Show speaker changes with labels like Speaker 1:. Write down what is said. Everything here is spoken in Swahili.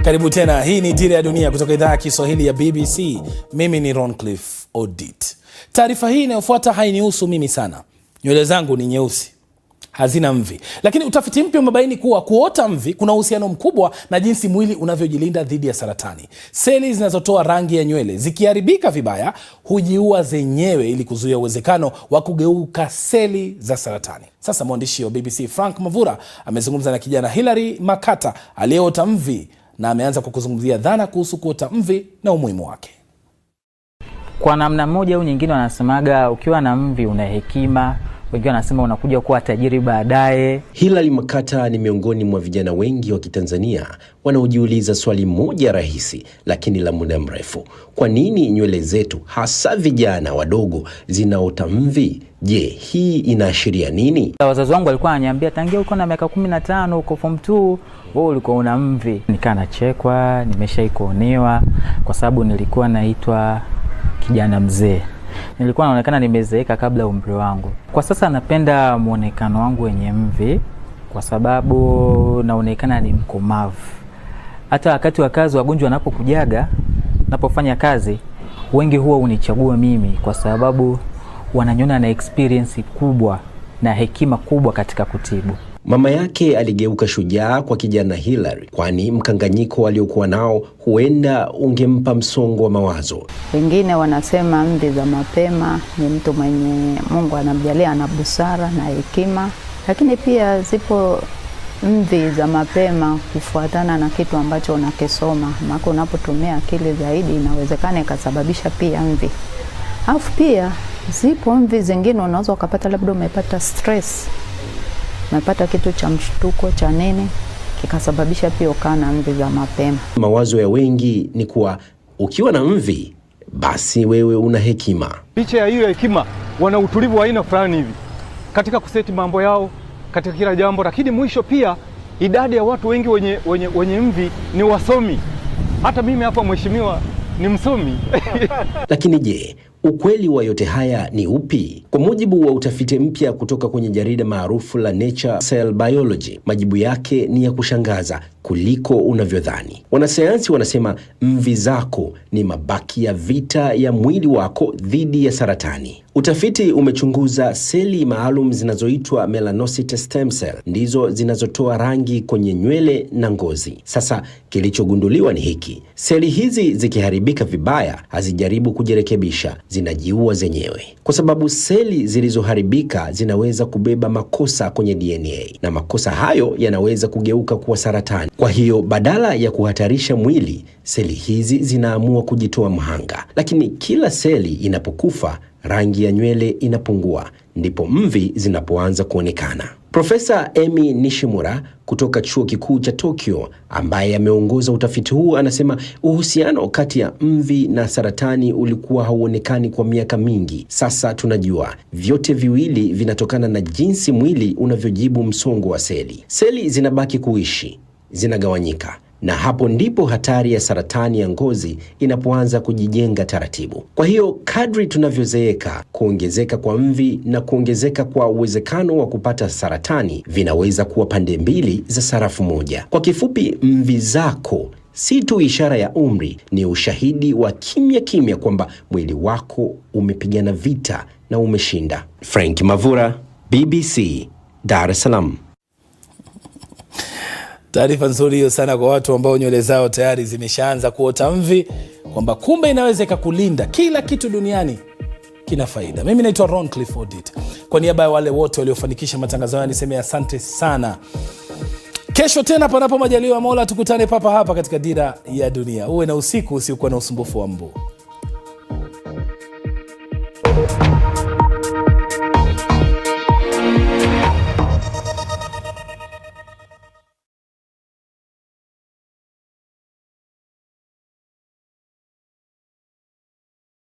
Speaker 1: Karibu tena, hii ni Dira ya Dunia kutoka idhaa ya Kiswahili ya BBC. Mimi ni Roncliffe Odit. Taarifa hii inayofuata hainihusu mimi sana. Nywele zangu ni nyeusi, hazina mvi. Lakini utafiti mpya umebaini kuwa kuota mvi kuna uhusiano mkubwa na jinsi mwili unavyojilinda dhidi ya saratani. Seli zinazotoa rangi ya nywele zikiharibika vibaya hujiua zenyewe ili kuzuia uwezekano wa kugeuka seli za saratani. Sasa mwandishi wa BBC Frank Mavura amezungumza na kijana Hilary Makata aliyeota mvi na ameanza kukuzungumzia dhana kuhusu kuota mvi na umuhimu wake.
Speaker 2: Kwa namna moja au nyingine wanasemaga ukiwa na mvi una hekima, wengine wanasema unakuja kuwa tajiri baadaye.
Speaker 3: Hilary Makata ni miongoni mwa vijana wengi wa Kitanzania wanaojiuliza swali moja rahisi lakini la muda mrefu. Kwa nini nywele zetu hasa vijana wadogo zinaota mvi? Je, hii inaashiria nini?
Speaker 2: Wazazi wangu walikuwa wananiambia tangia uko na miaka 15 uko form 2 wewe ulikuwa una mvi. Nikaa nachekwa, nimeshaikuonewa kwa sababu nilikuwa naitwa kijana mzee. Nilikuwa naonekana nimezeeka kabla umri wangu. Kwa sasa napenda muonekano wangu wenye mvi kwa sababu naonekana ni mkomavu. Hata wakati wa kazi wagonjwa wanapokujaga, napofanya kazi, wengi huwa unichagua mimi kwa sababu wananiona na experience kubwa na hekima kubwa katika kutibu.
Speaker 3: Mama yake aligeuka shujaa kwa kijana Hilary, kwani mkanganyiko aliokuwa nao huenda ungempa msongo wa mawazo.
Speaker 4: Wengine wanasema mvi za mapema ni mtu mwenye Mungu anamjalia ana busara na hekima, lakini pia zipo mvi za mapema kufuatana na kitu ambacho unakisoma. Maana unapotumia akili zaidi inawezekana ikasababisha pia mvi. Alafu pia zipo mvi zingine unaweza ukapata labda umepata stress, umepata kitu cha mshtuko cha nini kikasababisha pia ukana mvi za mapema.
Speaker 3: Mawazo ya wengi ni kuwa ukiwa na mvi basi wewe una hekima.
Speaker 5: Licha ya hiyo hekima, wana utulivu wa aina fulani hivi katika kuseti mambo yao katika kila jambo, lakini mwisho pia idadi ya watu wengi wenye mvi ni wasomi. Hata mimi hapa mheshimiwa ni msomi.
Speaker 3: Lakini je, ukweli wa yote haya ni upi? Kwa mujibu wa utafiti mpya kutoka kwenye jarida maarufu la Nature Cell Biology, majibu yake ni ya kushangaza kuliko unavyodhani. Wanasayansi wanasema mvi zako ni mabaki ya vita ya mwili wako dhidi ya saratani. Utafiti umechunguza seli maalum zinazoitwa melanocyte stem cell, ndizo zinazotoa rangi kwenye nywele na ngozi. Sasa kilichogunduliwa ni hiki: seli hizi zikiharibika vibaya hazijaribu kujirekebisha, zinajiua zenyewe. Kwa sababu seli zilizoharibika zinaweza kubeba makosa kwenye DNA, na makosa hayo yanaweza kugeuka kuwa saratani. Kwa hiyo badala ya kuhatarisha mwili, seli hizi zinaamua kujitoa mhanga. Lakini kila seli inapokufa, rangi ya nywele inapungua, ndipo mvi zinapoanza kuonekana. Profesa Emi Nishimura kutoka chuo kikuu cha Tokyo, ambaye ameongoza utafiti huu, anasema uhusiano kati ya mvi na saratani ulikuwa hauonekani kwa miaka mingi. Sasa tunajua vyote viwili vinatokana na jinsi mwili unavyojibu msongo wa seli. Seli zinabaki kuishi, zinagawanyika, na hapo ndipo hatari ya saratani ya ngozi inapoanza kujijenga taratibu. Kwa hiyo kadri tunavyozeeka, kuongezeka kwa mvi na kuongezeka kwa uwezekano wa kupata saratani vinaweza kuwa pande mbili za sarafu moja. Kwa kifupi, mvi zako si tu ishara ya umri, ni ushahidi wa kimya kwamba mwili wako umepigana vita na umeshinda. Frank Mavura, BBC, Dar es Salaam.
Speaker 1: Taarifa nzuri hiyo sana kwa watu ambao nywele zao tayari zimeshaanza kuota mvi, kwamba kumbe inaweza kulinda kila kitu duniani kina faida. Mimi naitwa Roncliffe Odit. Kwa niaba ya wale wote waliofanikisha matangazo haya niseme asante sana. Kesho tena panapo majaliwa Mola tukutane papa hapa katika Dira ya Dunia. Uwe na usiku usiokuwa na usumbufu wa mbu.